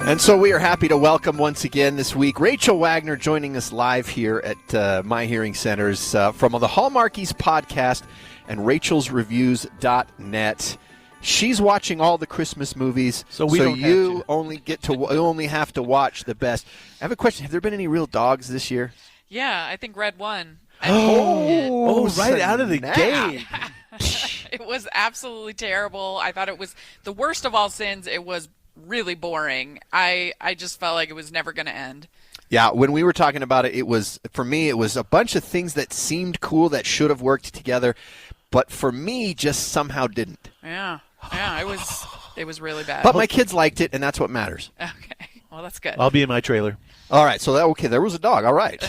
And so we are happy to welcome once again this week Rachel Wagner joining us live here at My Hearing Centers from the Hallmarkies podcast and rachelsreviews.net. She's watching all the Christmas movies, so you only have to watch the best. I have a question. Have there been any real dogs this year? Yeah, I think Red won. Right out of the gate. It was absolutely terrible. I thought it was the worst of all sins. It was really boring. I just felt like it was never going to end. Yeah, when we were talking about it, for me, it was a bunch of things that seemed cool that should have worked together, but for me, just somehow didn't. Yeah, it was really bad. But my kids liked it, and that's what matters. Okay, well, that's good. I'll be in my trailer. All right, so there was a dog. All right.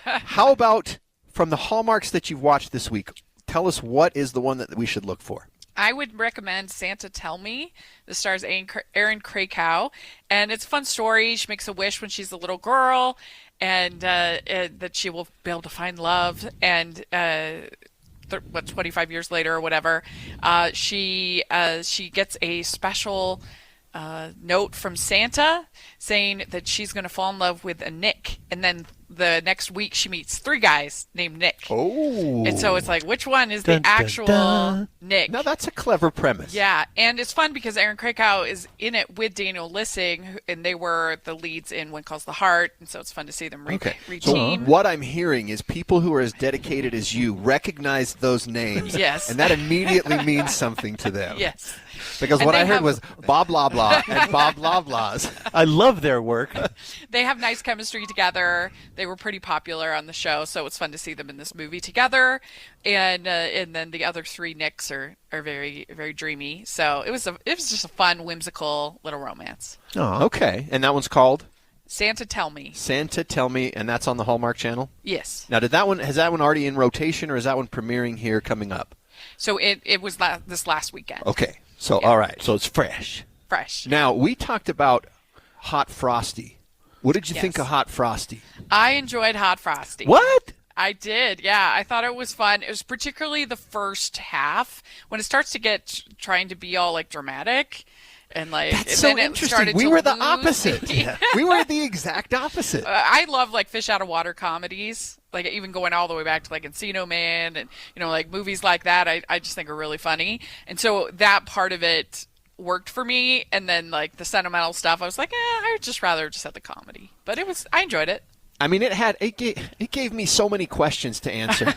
How about from the Hallmarks that you've watched this week, tell us what is the one that we should look for? I would recommend Santa Tell Me. This stars Erin Krakow, and it's a fun story. She makes a wish when she's a little girl, and that she will be able to find love. And 25 years later or whatever, she gets a special note from Santa saying that she's going to fall in love with a Nick, and then the next week she meets 3 guys named Nick. Oh. And so it's like, which one is the actual Nick? Now that's a clever premise. Yeah, and it's fun because Erin Krakow is in it with Daniel Lissing, and they were the leads in When Calls the Heart, and so it's fun to see them reteam. So what I'm hearing is people who are as dedicated as you recognize those names. Yes. And that immediately means something to them. Yes. Because what I heard was Bob Blah Blah and Bob Blah Blahs. I love their work. They have nice chemistry together. They were pretty popular on the show, so it's fun to see them in this movie together. And then the other 3 Nicks are very, very dreamy. So it was just a fun, whimsical little romance. Oh, okay. And that one's called Santa Tell Me. Santa Tell Me, and that's on the Hallmark Channel? Yes. Now, has that one already in rotation, or is that one premiering here coming up? So it was this last weekend. Okay. So, Yeah. all right. So it's fresh. Fresh. Now, we talked about Hot Frosty. What did you think of Hot Frosty? I enjoyed Hot Frosty. What? I did, yeah. I thought it was fun. It was particularly the first half when it starts to get trying to be all like dramatic. And like, That's and so then interesting. We were the lose. opposite. We were the exact opposite. I love like fish out of water comedies, like even going all the way back to like Encino Man and like movies like that. I just think are really funny, and so that part of it worked for me. And then like the sentimental stuff, I was like, I'd just rather just have the comedy. But I enjoyed it. I mean, it gave me so many questions to answer.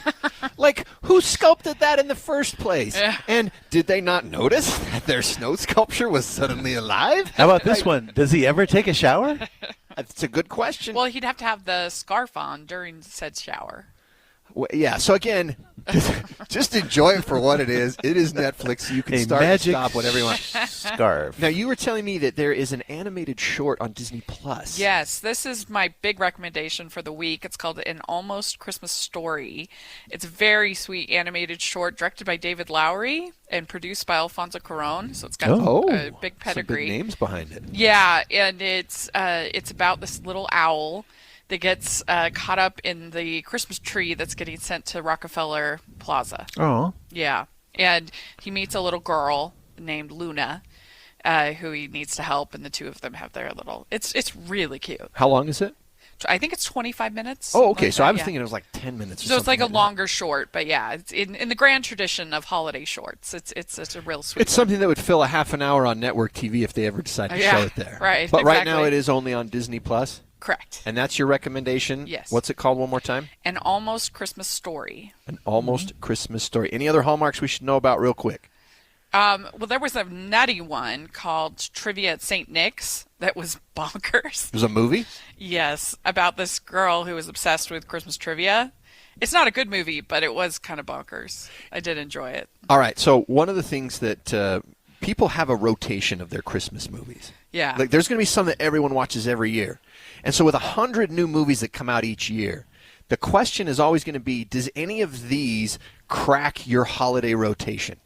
Like, who sculpted that in the first place? Yeah. And did they not notice that their snow sculpture was suddenly alive? How about this one? Does he ever take a shower? That's a good question. Well, he'd have to have the scarf on during said shower. Yeah, so again, just enjoy it for what it is. It is Netflix, so you can start and stop whatever you want. Scarf. Now, you were telling me that there is an animated short on Disney+. Yes, this is my big recommendation for the week. It's called An Almost Christmas Story. It's a very sweet animated short directed by David Lowery and produced by Alfonso Cuarón, so it's got a big pedigree. Some big names behind it. Yeah, and it's about this little owl that gets caught up in the Christmas tree that's getting sent to Rockefeller Plaza. Oh. Yeah, and he meets a little girl named Luna, who he needs to help, and the two of them have their little. It's really cute. How long is it? I think it's 25 minutes. Oh, okay. Like So that, I was yeah. thinking it was like 10 minutes. Or So it's like a something longer short, but yeah, it's in the grand tradition of holiday shorts. It's a real sweet. It's something that would fill a half an hour on network TV if they ever decide to show it there. Right. But right now exactly. it is only on Disney Plus. Correct. And that's your recommendation? Yes. What's it called one more time? An Almost Christmas Story. An Almost Christmas Story. Any other hallmarks we should know about real quick? Well, there was a nutty one called Trivia at St. Nick's that was bonkers. There's a movie? Yes, about this girl who was obsessed with Christmas trivia. It's not a good movie, but it was kind of bonkers. I did enjoy it. All right. So one of the things that people have a rotation of their Christmas movies. Yeah. Like there's going to be some that everyone watches every year. And so with 100 new movies that come out each year, the question is always going to be, does any of these crack your holiday rotation?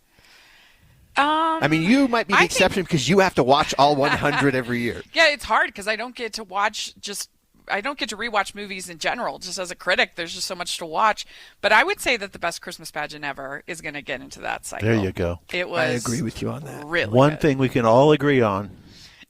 I mean, you might be the exception because you have to watch all 100 every year. Yeah, it's hard because I don't get to rewatch movies in general. Just as a critic, there's just so much to watch. But I would say that The Best Christmas Pageant Ever is going to get into that cycle. There you go. It was. I agree with you on that. Really One good. thing we can all agree on.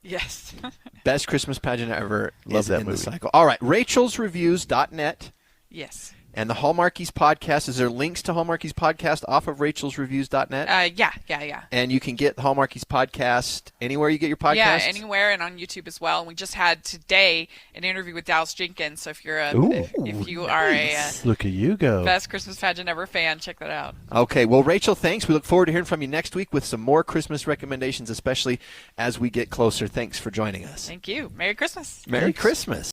Yes. Best Christmas pageant ever Love is that in movie. the cycle. All right, rachelsreviews.net Yes. and the Hallmarkies podcast. Is there links to Hallmarkies podcast off of rachelsreviews.net? Yeah. And you can get the Hallmarkies podcast anywhere you get your podcasts? Yeah, anywhere and on YouTube as well. And we just had today an interview with Dallas Jenkins. So if you're Ooh, if you are a Look at you go. Best Christmas Pageant Ever fan, check that out. Okay, well, Rachel, thanks. We look forward to hearing from you next week with some more Christmas recommendations, especially as we get closer. Thanks for joining us. Thank you. Merry Christmas. Merry Thanks. Christmas.